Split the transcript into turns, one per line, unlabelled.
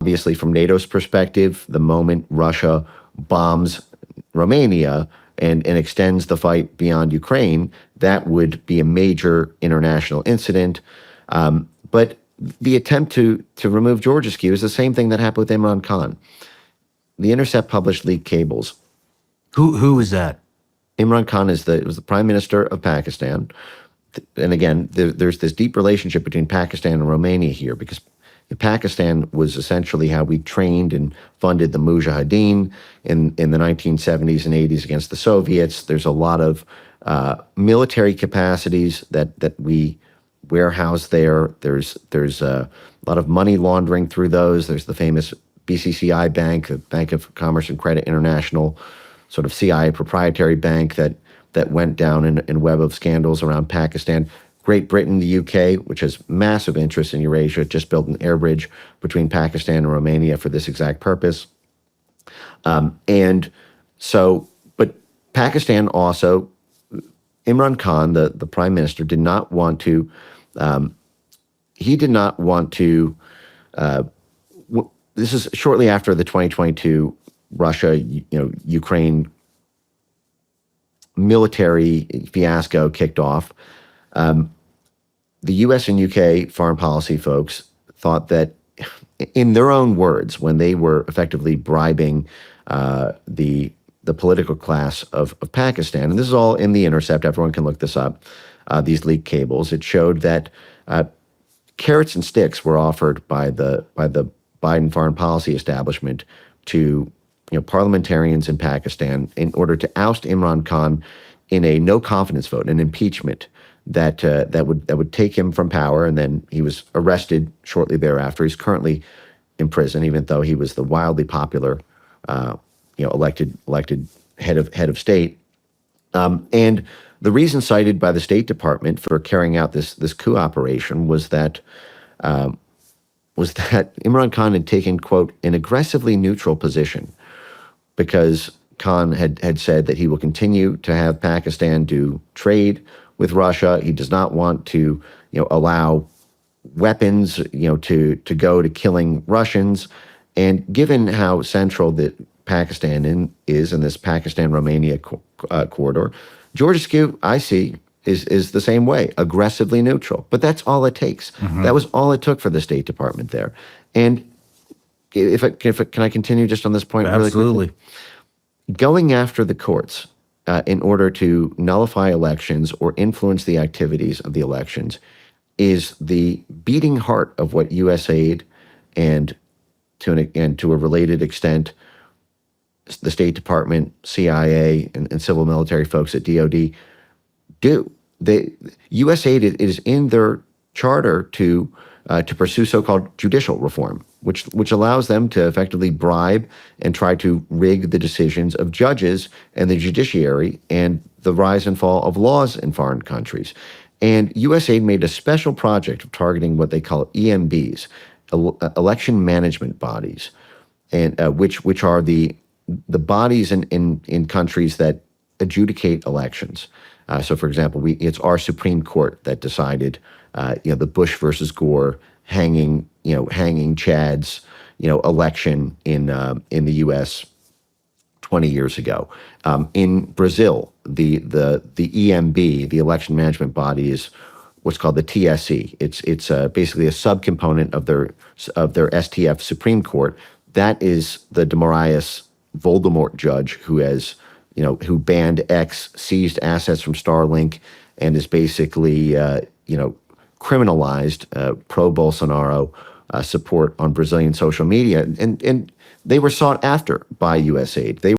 Obviously, from NATO's perspective, the moment Russia bombs Romania and extends the fight beyond Ukraine, that would be a major international incident. But the attempt to remove Georgescu is the same thing that happened with Imran Khan. The Intercept published leaked cables.
Who is that?
Imran Khan was the prime minister of Pakistan. And again, there's this deep relationship between Pakistan and Romania here, because Pakistan was essentially how we trained and funded the Mujahideen in the 1970s and 80s against the Soviets. There's a lot of military capacities that we warehouse there. There's a lot of money laundering through those. There's the famous BCCI Bank, the Bank of Commerce and Credit International, sort of CIA proprietary bank that went down in a web of scandals around Pakistan. Great Britain, the UK, which has massive interest in Eurasia, just built an air bridge between Pakistan and Romania for this exact purpose. And so, but Pakistan also, Imran Khan, the prime minister, did not want to, this is shortly after the 2022 Russia, Ukraine military fiasco kicked off. The U.S. and U.K. foreign policy folks thought that, in their own words, when they were effectively bribing the political class of Pakistan, and this is all in The Intercept, everyone can look this up, these leaked cables, it showed that carrots and sticks were offered by the Biden foreign policy establishment to parliamentarians in Pakistan in order to oust Imran Khan in a no confidence vote, an impeachment that would take him from power. And then he was arrested shortly thereafter. He's currently in prison, even though he was the wildly popular, elected head of state. And the reason cited by the State Department for carrying out this coup operation was that Imran Khan had taken, quote, an aggressively neutral position, because Khan had said that he will continue to have Pakistan do trade with Russia. He does not want to, allow weapons, to go to killing Russians. And given how central that Pakistan is in this Pakistan-Romania corridor, Georgescu, I see, is the same way, aggressively neutral. But that's all it takes. Mm-hmm. That was all it took for the State Department there. And can I continue just on this point?
Absolutely.
Really quickly? Going after the courts in order to nullify elections or influence the activities of the elections is the beating heart of what U.S. aid and to a related extent, the State Department, CIA, and civil military folks at DOD do. U.S. aid is in their charter to pursue so-called judicial reform, which allows them to effectively bribe and try to rig the decisions of judges and the judiciary and the rise and fall of laws in foreign countries. And USAID made a special project of targeting what they call EMBs, election management bodies, and which are the bodies in countries that adjudicate elections. So, for example, it's our Supreme Court that decided, the Bush versus Gore hanging Chad's, election in the U.S. 20 years ago. In Brazil, the EMB, the election management body, is what's called the TSE. It's basically a subcomponent of their STF Supreme Court. That is the de Moraes Voldemort judge who banned X, seized assets from Starlink, and is basically criminalized pro-Bolsonaro support on Brazilian social media. And they were sought after by USAID. They